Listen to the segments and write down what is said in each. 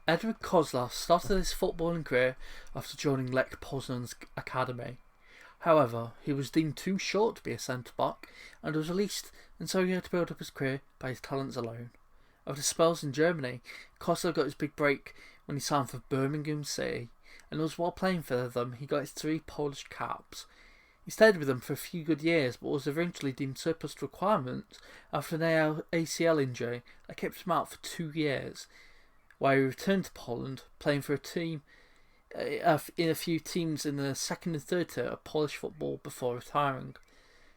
Edward Kozlow started his footballing career after joining Lech Poznan's academy. However, he was deemed too short to be a centre-back and was released, and so he had to build up his career by his talents alone. After spells in Germany, Kozlow got his big break when he signed for Birmingham City, and it was while playing for them he got his 3 Polish caps. He stayed with them for a few good years, but was eventually deemed surplus to requirements after an ACL injury that kept him out for 2 years, where he returned to Poland, playing for a team in a few teams in the second and third tier of Polish football before retiring.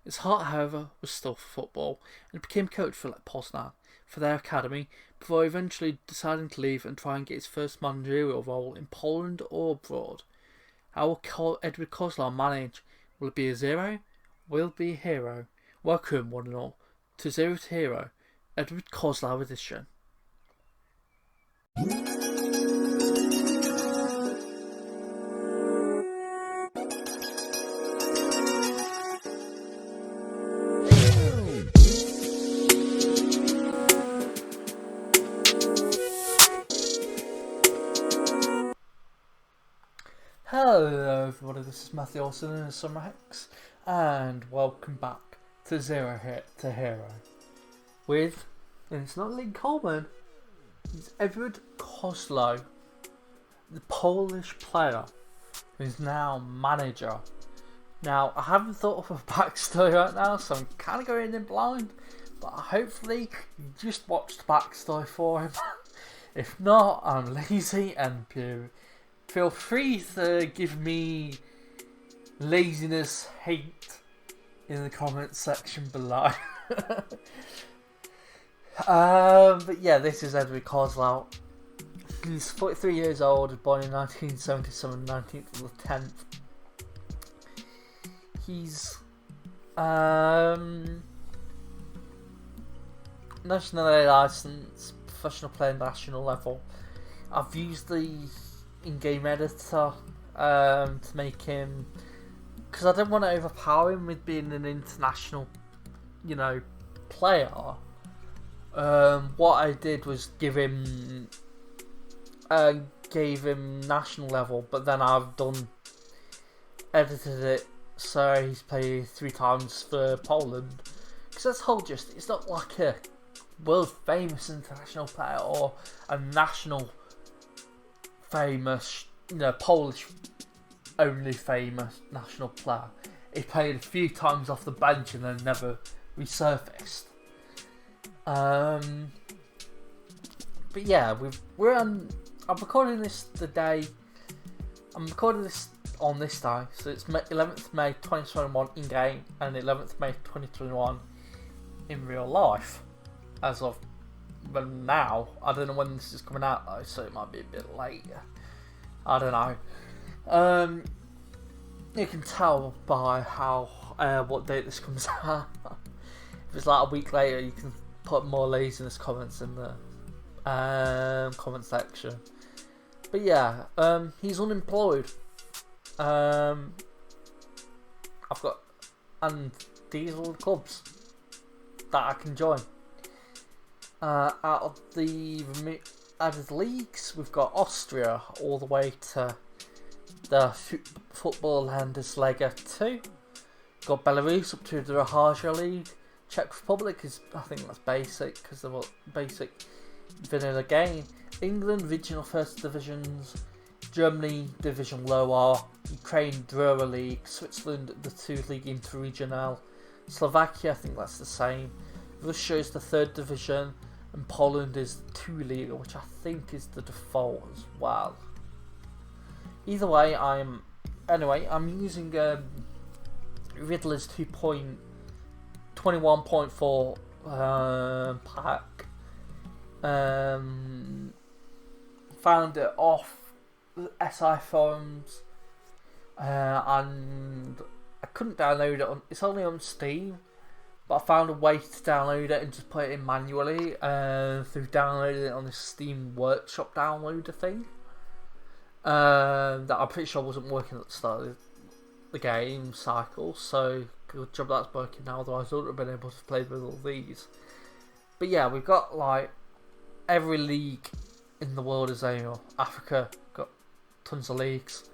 His heart, however, was still for football, and became coach for Lech Poznan for their academy, before eventually deciding to leave and try and get his first managerial role in Poland or abroad. How will Edward Kozlow manage? Will it be a zero? Will it be a hero? Welcome, one and all, to Zero to Hero, Edward Kozlow edition. Hello everybody, this is Matthew Olsen in SamuraiHex, and welcome back to Zero to Hero with, and it's not Link Coleman, it's Edward Kozlow, the Polish player who's now manager. Now, I haven't thought of a backstory right now, so I'm kind of going in blind, but hopefully you just watched the backstory for him. If not, I'm lazy and pure. Feel free to give me laziness hate in the comments section below. But yeah, this is Edward Kozlow. He's 43 years old, born in 1977, 19th of the 10th. He's nationally licensed, professional player, national level. I've used the in-game editor to make him, because I don't want to overpower him with being an international, player. What I did was gave him national level, but then I've edited it so he's played 3 times for Poland. Because that's whole just, it's not like a world famous international player or a national famous, Polish only famous national player. He played a few times off the bench and then never resurfaced. But yeah, I'm recording this I'm recording this on this day, so it's 11th May 2021 in game and 11th May 2021 in real life. As of now, I don't know when this is coming out though, so it might be a bit later. I don't know. You can tell by how what date this comes out. If it's like a week later, you can put more laziness comments in the comment section. But yeah, he's unemployed. I've got, and these are all the clubs that I can join. Out of the leagues, we've got Austria all the way to the Football Landesliga 2. Got Belarus up to the Rahaja League. Czech Republic is, I think that's basic because they're basic vanilla game. England regional first divisions. Germany division lower. Ukraine Drua League. Switzerland the 2 League Interregional. Slovakia, I think that's the same. Russia is the 3rd division. And Poland is 2 League, which I think is the default as well. Either way, I'm using Riddler's 2.21.4 pack. Found it off the SI forums, and I couldn't download it. It's only on Steam. But I found a way to download it and just put it in manually through downloading it on the Steam Workshop downloader thing. That I'm pretty sure wasn't working at the start of the game cycle. So good job that's working now. Otherwise, I wouldn't have been able to play with all these. But yeah, we've got like every league in the world as a whole. Africa got tons of leagues.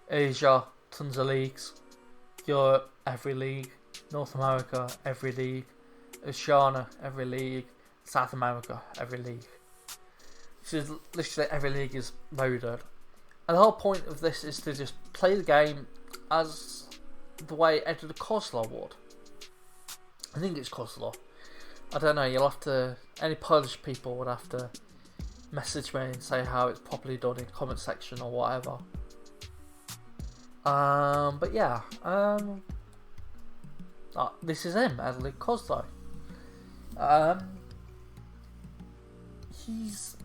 Asia, tons of leagues. Europe, every league. North America, every league. Oceania, every league. South America, every league. So literally every league is loaded. And the whole point of this is to just play the game as the way Edward Kozlow would. I think it's Kozlow. I don't know, you'll have to... Any Polish people would have to message me and say how it's properly done in the comment section or whatever. But yeah, this is him, Edward Kozlow. He's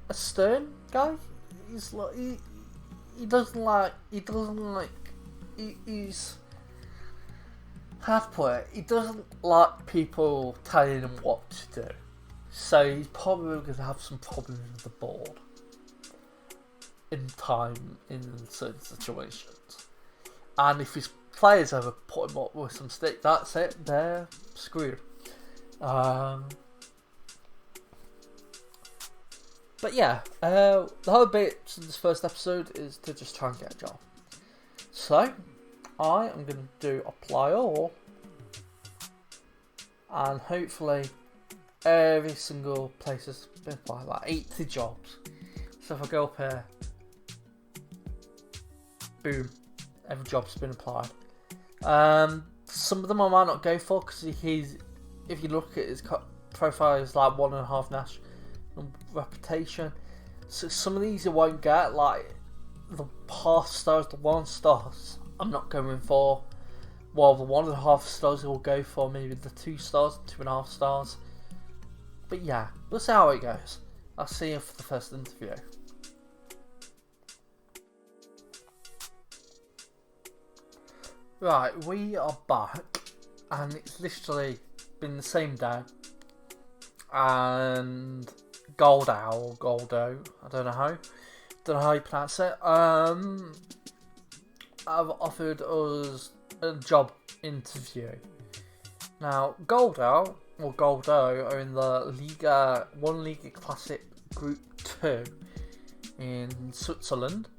a stern guy. He's like he's how to put it. He doesn't like people telling him what to do. So he's probably going to have some problems with the board in time in certain situations. And if his players ever put him up with some stick, that's it. They're screwed. But yeah, the whole bit of this first episode is to just try and get a job. So, I am going to do apply all, and hopefully every single place has been applied, like 80 jobs. So if I go up here, boom, every job's been applied. Some of them I might not go for because if you look at his profile, is like 1.5 national reputation. So some of these you won't get, like the half stars, the 1 stars. I'm not going for. Well, the 1.5 stars will go for maybe the 2 stars, 2.5 stars. But yeah, we'll see how it goes. I'll see you for the first interview. Right, we are back, and it's literally been the same day. And Goldo, I don't know how you pronounce it. I've offered us a job interview. Now, Goldo are in the Liga 1 Liga Classic Group 2 in Switzerland.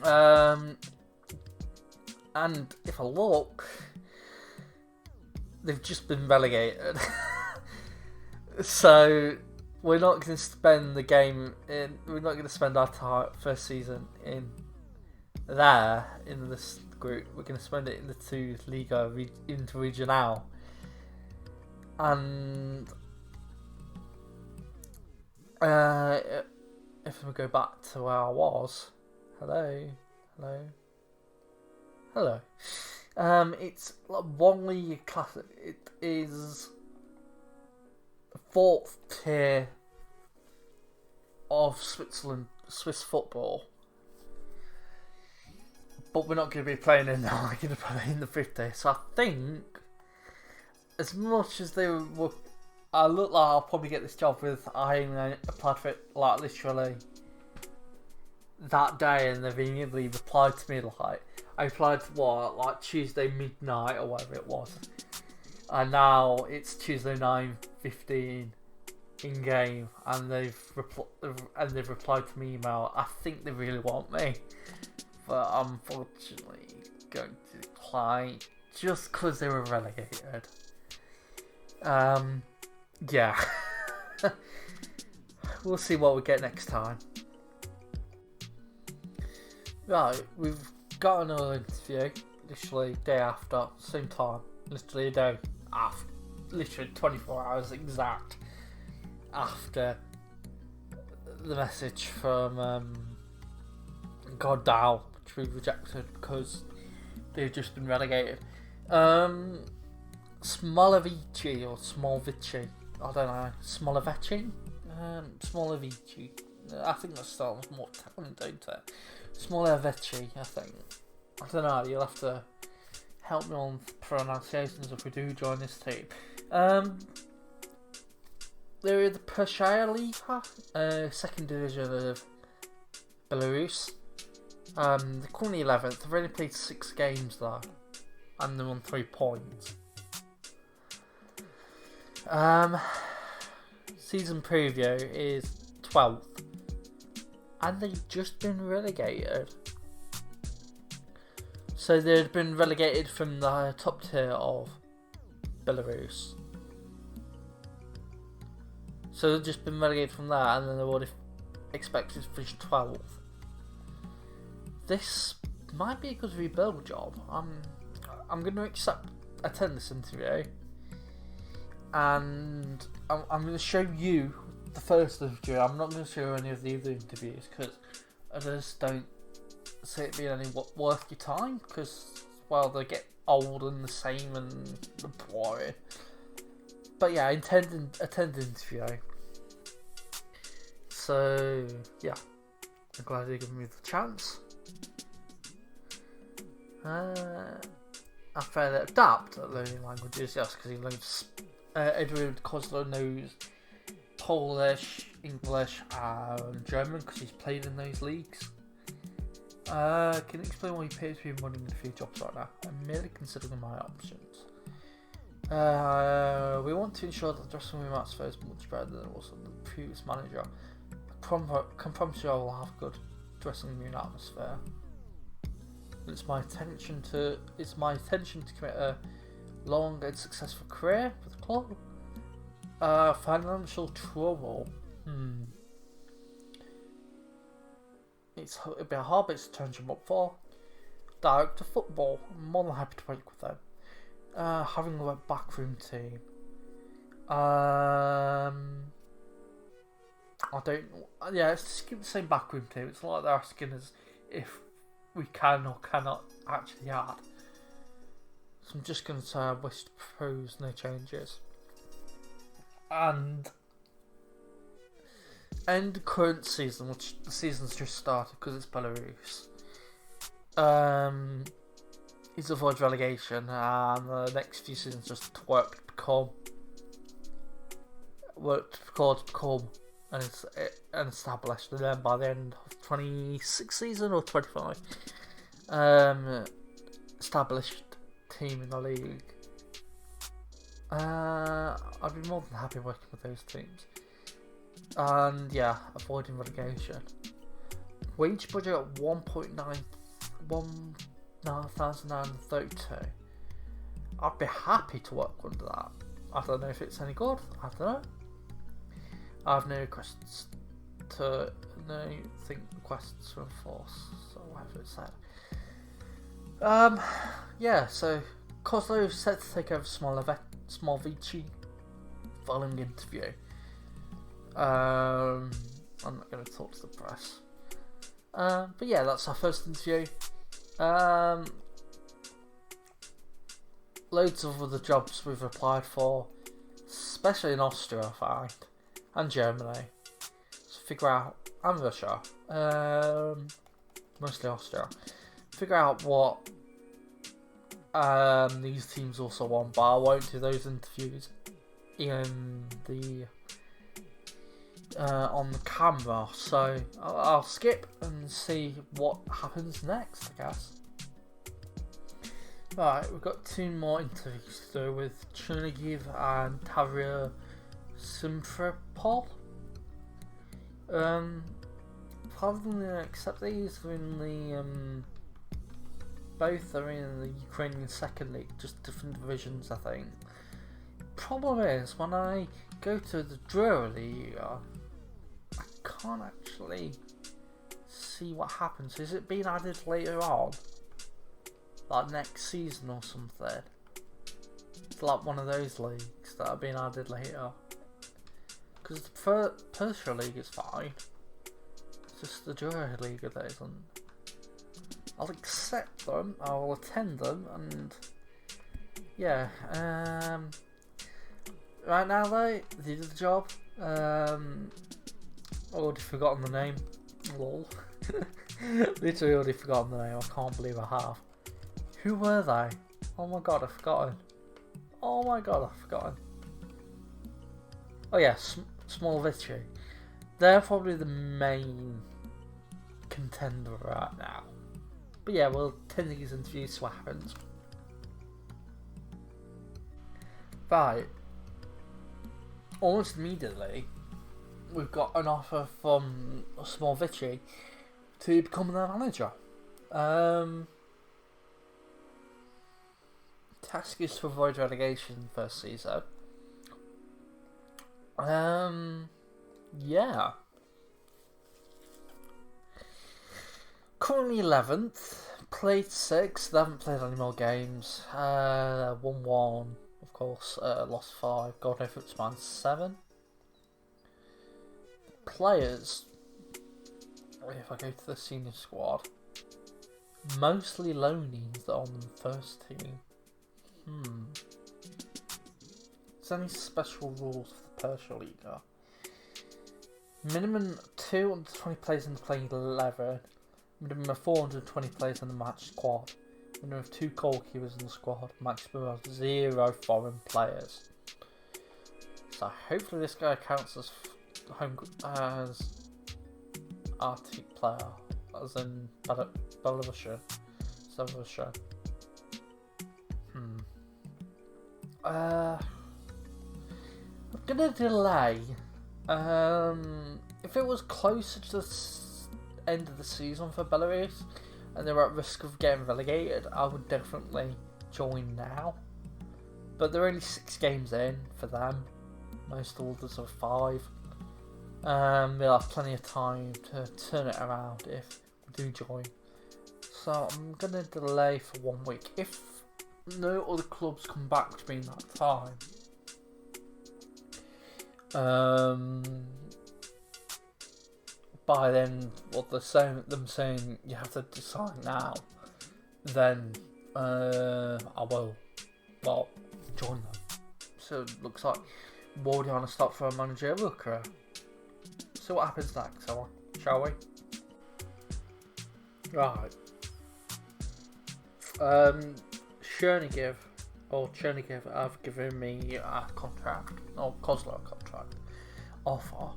And if I look, they've just been relegated. So we're not going to spend we're not going to spend our first season in this group. We're going to spend it in the 2 Liga Interregional. And if we go back to where I was, hello. It's like 1 Liga Classic. It is 4th tier of Swiss football. But we're not going to be playing in there, we're going to play in the 5th tier. So I think, as much as I look like I'll probably get this job I applied for it like literally that day, and they've immediately replied to me like, I applied like Tuesday midnight or whatever it was. And now it's Tuesday 9:15 in game, and they've replied to my email. I think they really want me, but unfortunately going to decline just because they were relegated. Yeah. We'll see what we get next time. Right, we've got another interview. Literally day after, same time. Literally a day after, literally 24 hours exact after the message from Goldo, which we rejected because they've just been relegated. Smolovici or Smolvici, I don't know, Smolovici? Smolovici, I think that sounds more Italian, don't it? Smolovici, I think. I don't know, you'll have to help me on pronunciations if we do join this team. They're in the Pershaia Liga, second division of Belarus. They're currently 11th. They've only played 6 games though, and they're on 3 points. Season preview is 12th. And they've just been relegated. So they'd been relegated from the top tier of Belarus. So they've just been relegated from that, and then they're already expected to finish 12th. This might be a good rebuild job. I'm going to attend this interview, and I'm going to show you the first interview. I'm not going to show you any of the other interviews because I just don't see it being any worth your time, because, well, they get old and the same and boring. But yeah, attend the interview. So yeah, I'm glad they gave me the chance. I fairly adapt at learning languages, yes, because he knows Edward Kozlow knows Polish, English, and German because he's played in those leagues. Can you explain why you appear to be running a few jobs right now? I'm merely considering my options. We want to ensure that the dressing room atmosphere is much better than it was on the previous manager. I can promise you I will have a good dressing room atmosphere. It's my intention to commit a long and successful career for the club. Financial trouble. It'd be a hard bit to turn him up for. Director of football. I'm more than happy to work with them. Having a backroom team. I don't. Yeah, it's just the same backroom team. It's like they're asking us if we can or cannot actually add. So I'm just going to say I wish to propose no changes. And end the current season, which the season's just started because it's Belarus. Is avoid relegation, and the next few seasons just work to become an established, and then by the end of 26 season or 25, established team in the league. I'd be more than happy working with those teams. And yeah, avoiding relegation. Wage budget at 1,932. I'd be happy to work under that. I don't know if it's any good. I don't know. I have no requests to requests to enforce. So whatever it said. Yeah. So Kozlow is set to take over Small Vici following the interview. I'm not going to talk to the press. But yeah, that's our first interview. Loads of other jobs we've applied for, especially in Austria, I find, and Germany. So figure out, and Russia, mostly Austria. Figure out what these teams also want, but I won't do those interviews in the on the camera, so I'll skip and see what happens next, I guess. Right, we've got 2 more interviews to do with Chernigiv and Tavria Simferopol. Rather than accept these, they're in the both are in the Ukrainian second league, just different divisions, I think. Problem is, when I go to the Drura League, I can't actually see what happens. Is it being added later on? Like next season or something? It's like one of those leagues that are being added later. Because the Persia League is fine. It's just the Drura League that isn't. I'll accept them, I'll attend them, and yeah. Right now though, they did the job. Already forgotten the name. Lol. Literally already forgotten the name. I can't believe I have. Who were they? Oh my god, I've forgotten. Oh my god, I've forgotten. Oh yeah, Small Vici. They're probably the main contender right now. But yeah, we'll attend these interviews, see what happens. Right. Almost immediately, we've got an offer from SamuraiHex to become their manager. Task is to avoid relegation first season. Yeah. Currently 11th. Played 6. They haven't played any more games. 1-1, of course. Lost 5. Goal difference minus 7. Players. If I go to the senior squad, mostly loanies that are on the first team. Is there any special rules for the Persia Liga? Minimum 220 players in the playing 11. Minimum of 420 players in the match squad. Minimum of 2 goalkeepers in the squad. Maximum of 0 foreign players. So hopefully this guy counts as Arctic player, as in Belarusian. I'm gonna delay. If it was closer to the end of the season for Belarus and they were at risk of getting relegated, I would definitely join now. But they're only 6 games in for them. Most orders are 5. They'll have plenty of time to turn it around if we do join. So I'm gonna delay for 1 week. If no other clubs come back to me in that time, by then what they're saying, you have to decide now, then I will join them. So it looks like we're already on a stop for a managerial career. So what happens next, shall we? Right. Chernigiv have given me a contract, or Kozlow contract offer.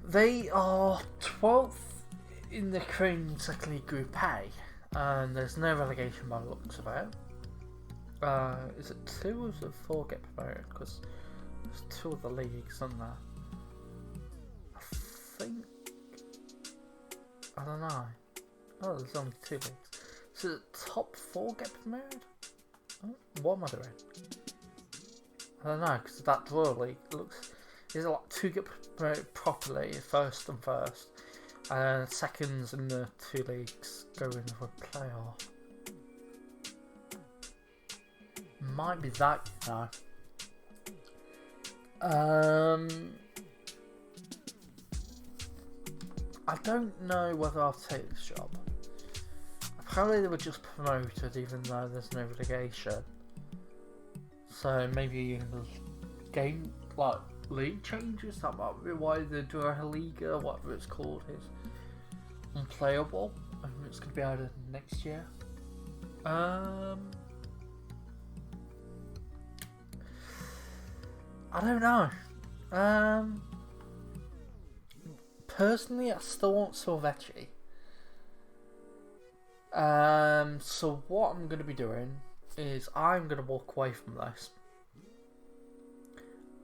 They are 12th in the Ukrainian Second League Group A, and there's no relegation by the looks of it. Is it 2 or is it 4 get promoted? Because there's 2 of the leagues, isn't there? I don't know. Oh, there's only 2 leagues. So the top 4 get promoted? Oh, what am I doing? I don't know, because that draw league looks... Is it like 2 get promoted properly, first, and seconds in the 2 leagues go in for a playoff. Might be that, you know. I don't know whether I'll take this job. Apparently they were just promoted even though there's no relegation. So maybe in the game, like, league changes, that might be why the Liga, whatever it's called, is unplayable. And it's going to be added next year. I don't know. Personally, I still want SamuraiHex. So what I'm going to be doing is I'm going to walk away from this,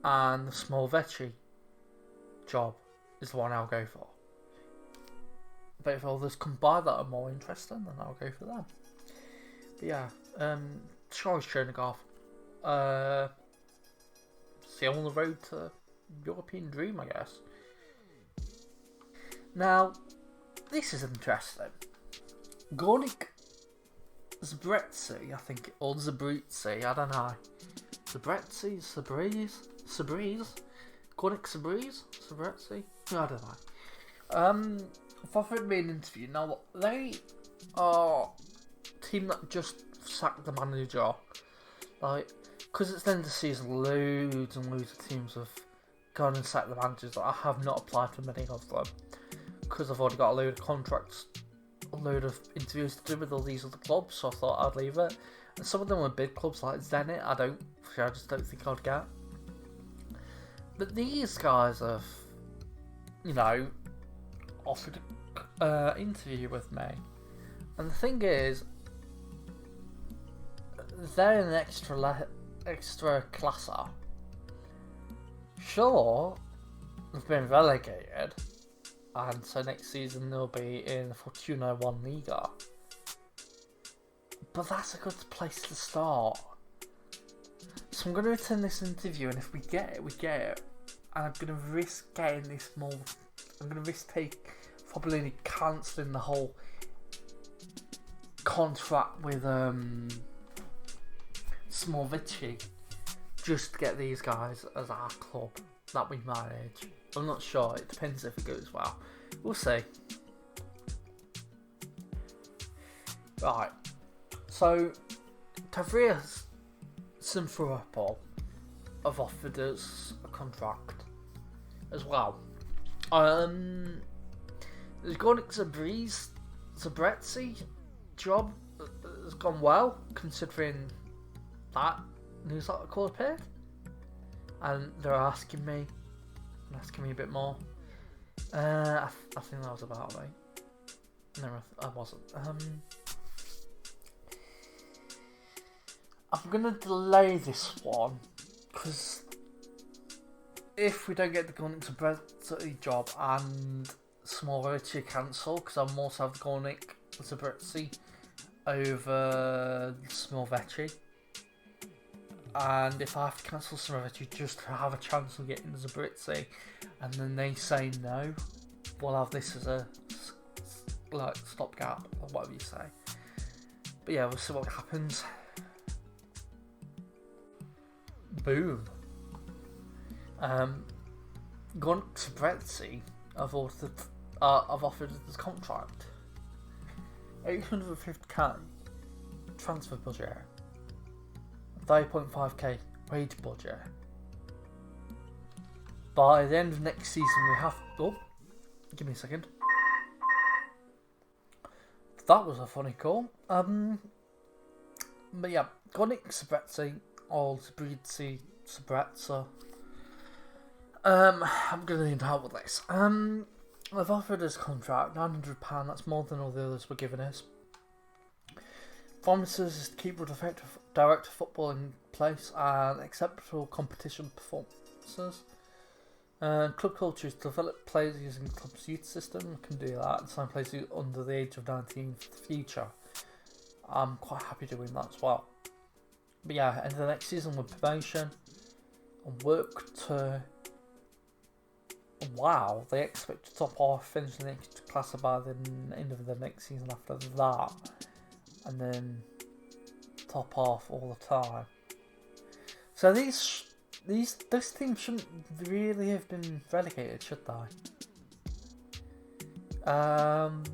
and the SamuraiHex job is the one I'll go for. But if others come by that are more interesting, then I'll go for them. But yeah, Charles Chernigov, still on the road to European dream, I guess. Now, this is interesting. Gornik Zabretzi, I think, or Zabretzi, I don't know. Zabretzi, Sabriz, Gornik Zabretzi, I don't know. I've offered me an interview. Now, they are a team that just sacked the manager. Like, because it's the end of the season, loads and loads of teams have gone and sacked the managers. I have not applied for many of them, because I've already got a load of contracts, a load of interviews to do with all these other clubs, so I thought I'd leave it. And some of them were big clubs like Zenit, I just don't think I'd get. But these guys have, you know, offered an interview with me. And the thing is, they're an extra classer. Sure, They've been relegated, and so next season they'll be in the Fortuna 1 Liga. But that's a good place to start. So I'm going to return this interview, and if we get it, we get it. And I'm going to risk getting this more. I'm going to risk probably cancelling the whole contract with Smorvici, just to get these guys as our club that we manage. I'm not sure. It depends if it goes well. We'll see. Right. So, Tavria's Simferopol have offered us a contract as well. The Gornik Zabretzi job has gone well, considering that news article appeared, and they're asking me a bit more. I think that was about right. No, I wasn't. I'm gonna delay this one because if we don't get the Gornik Zabretzi job and Smorvici cancel, because I'm also have the Gornik Zabretzi over Smorvici, and if I have to cancel Smorvici just to have a chance of getting the Zabretzi, and then they say no, we'll have this as a stopgap or whatever you say. But yeah, we'll see what happens. Boom. Gornik Zabretzi have offered this contract. 850k transfer budget, 5.5k wage budget. By the end of next season, we have. Oh, give me a second. That was a funny call. But yeah, Gornik Zabretzi or Zabretzi. I'm gonna need help with this. They've offered us contract, £900. That's more than all the others were giving us. Promises is to keep with effective director football in place and acceptable competition performances. Club culture is to develop players using the club's youth system. We can do that and sign players under the age of 19 for the future. I'm quite happy doing that as well. But yeah, end of the next season with promotion and work to. Wow, they expect to top off, finish the next class by the end of the next season after that, and then top off all the time. So this team shouldn't really have been relegated, should they? 10th.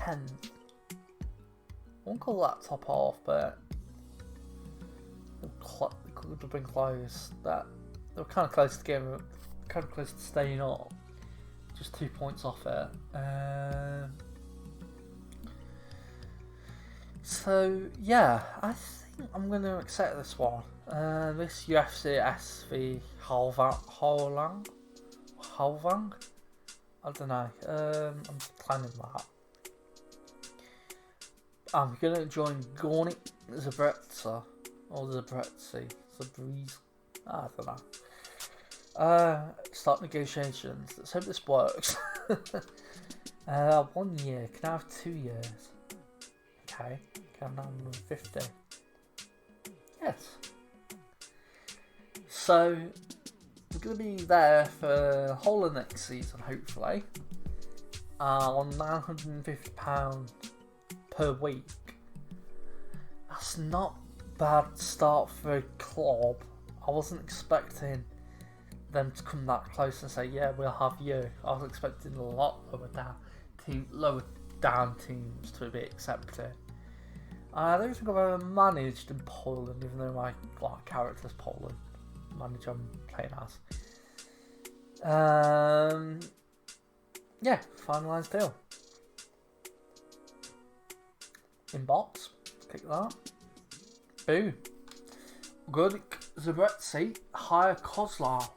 I won't call that top off, but could have been close. That they were kind of close to getting, kind of close to staying up. Just 2 points off it. So yeah, I think I'm going to accept this one. This UFC SV Halvang. I don't know. I'm planning that. I'm going to join Gornik Zabretzi or Zabretzi. I don't know. Start negotiations. Let's hope this works. 1 year. Can I have 2 years? Okay. Can I have 950? Yes. So we're going to be there for the whole of next season, hopefully. On £950 per week. That's not bad start for a club. I wasn't expecting them to come that close and say, yeah, we'll have you. I was expecting a lot lower down teams to be accepted. I don't think I've ever managed in Poland, even though my character's Poland. Manager I'm playing as. Yeah, finalised deal. Inbox. Click that. Boom. Good. Zabretzi. Hire Kozlow.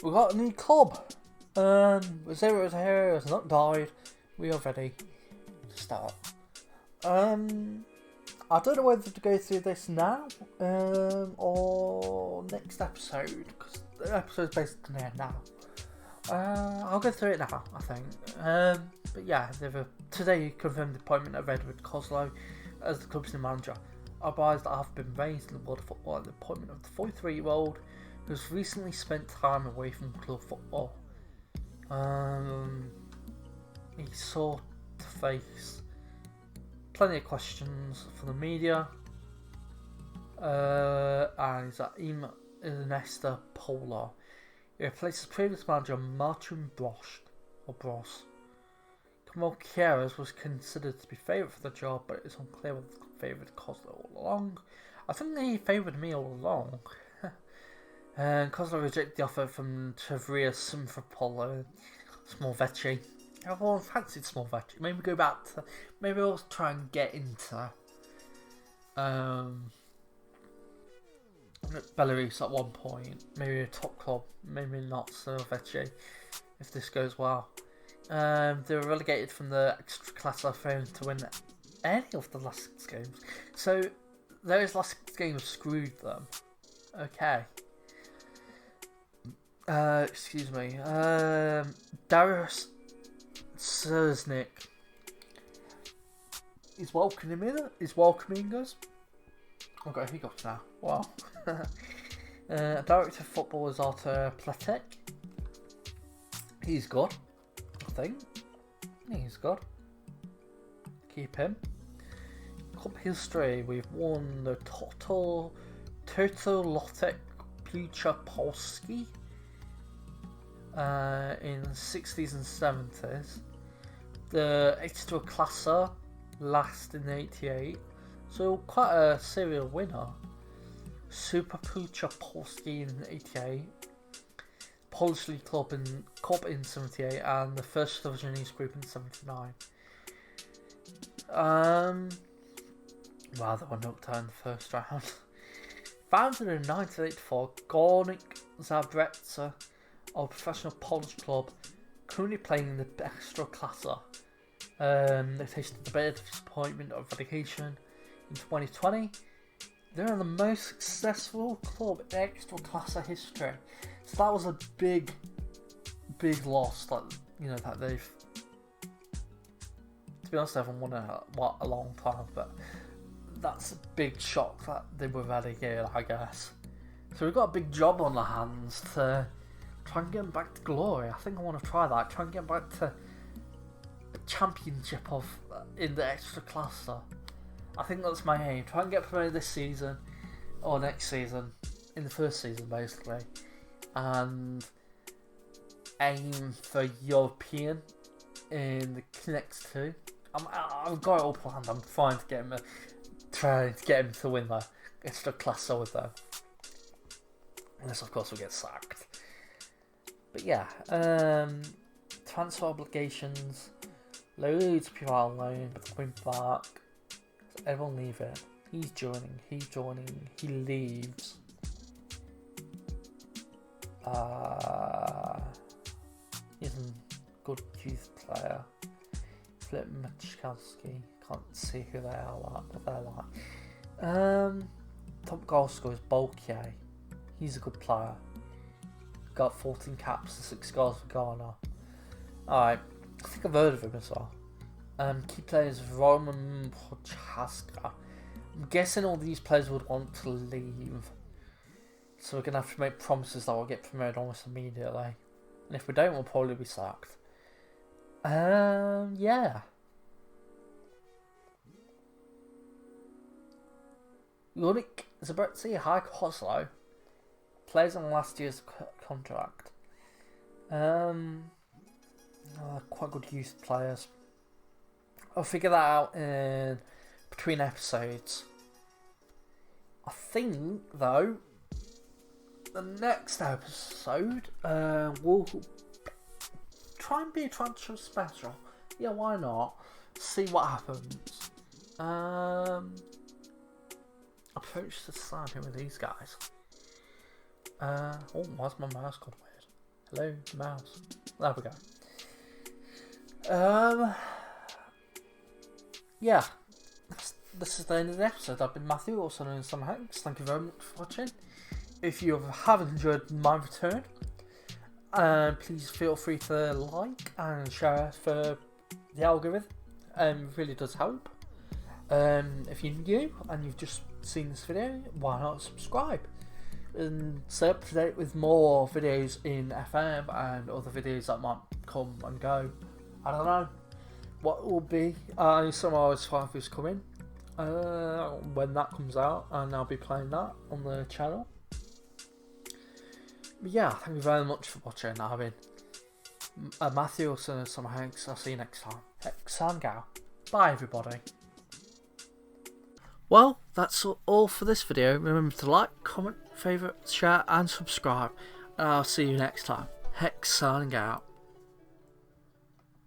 We got a new club. Zero Zero has not died. We are ready to start. I don't know whether to go through this now or next episode, because the episode's basically now. I'll go through it now, I think. But yeah, today confirmed the appointment of Edward Kozlow as the club's new manager. Otherwise, that have been raised in the world of football at the appointment of the 43-year-old who's recently spent time away from club football. He saw to face plenty of questions from the media, and he's at Ernesto Polar. He replaces previous manager Martin Bros. Kamal Kieras was considered to be favourite for the job, but it's unclear whether he favoured Kozlow all along. I think he favoured me all along. And Kozlow rejected the offer from Trevria Simferopoulos, Smallvecchi. Everyone fancied Smallvecchi. Maybe go back to. Maybe I'll try and get into Belarus at one point. Maybe a top club. Maybe not Smallvecchi if this goes well. They were relegated from the Extraclasa, failing to win any of the last 6 games. So those last 6 games screwed them. Okay. Excuse me. Darius Serznik is welcoming us. I've got hiccups now. Wow. Director of football is Artur Pletek. He's good. I think. He's good. Keep him. Club history, we've won the Toto Lotek Plucha Polski in the 60s and 70s. The Ekstraklasa last in 88. So quite a serial winner. Super Plucha Polski in 88. Polish League Club in 78, and the First Division East Group in 79. Wow, they were knocked out in the first round. Founded in 1984, Górnik Zabrze, a professional Polish club, currently playing in the Ekstraklasa. They tasted the bitter disappointment of relegation in 2020. They're the most successful club in Ekstraklasa history. So that was a big loss that they've. To be honest, they haven't won a long time, but that's a big shock that they were relegated, I guess. So we've got a big job on our hands to try and get them back to glory. I think I want to try that. Try and get back to a championship in the Ekstraklasa. I think that's my aim. Try and get promoted this season or next season, in the first season basically, and aim for European in the next 2. I've got it all planned. I'm trying to get him to win the Ekstraklasa with them. Unless of course we get sacked. But yeah, transfer obligations. Loads of people are on loan, but coming back. So everyone leave it. He's joining. He leaves. He's a good youth player. Flip Machkowski. Can't see who they are like, what they're like. Top goal scorer is Bolkier. He's a good player. Got 14 caps and 6 goals for Ghana. Alright, I think I've heard of him as well. Key players Roman Prochaska. I'm guessing all these players would want to leave. So we're going to have to make promises that we'll get promoted almost immediately. And if we don't, we'll probably be sacked. Yeah. Yannick Zabrze, High Kozlow. Plays on last year's contract. Quite good youth players. I'll figure that out in between episodes. I think though, the next episode will try and be a transfer special. Yeah, why not? See what happens. Approach the signing with these guys. Why's my mouse gone weird? Hello, mouse. There we go. Yeah, this is the end of the episode. I've been Matthew, also known as SamuraiHex. Thank you very much for watching. If you have enjoyed my return, please feel free to like and share for the algorithm. It really does help. If you're new and you've just seen this video, why not subscribe and stay up to date with more videos in FM and other videos that might come and go. I don't know what it will be. SamuraiHex is coming when that comes out, and I'll be playing that on the channel. But yeah, thank you very much for watching. I've been Matthew, also SamuraiHex. I'll see you next time. Hex and Gao. Bye everybody. Well, that's all for this video. Remember to like, comment, favourite, share and subscribe. And I'll see you next time. Hex signing out.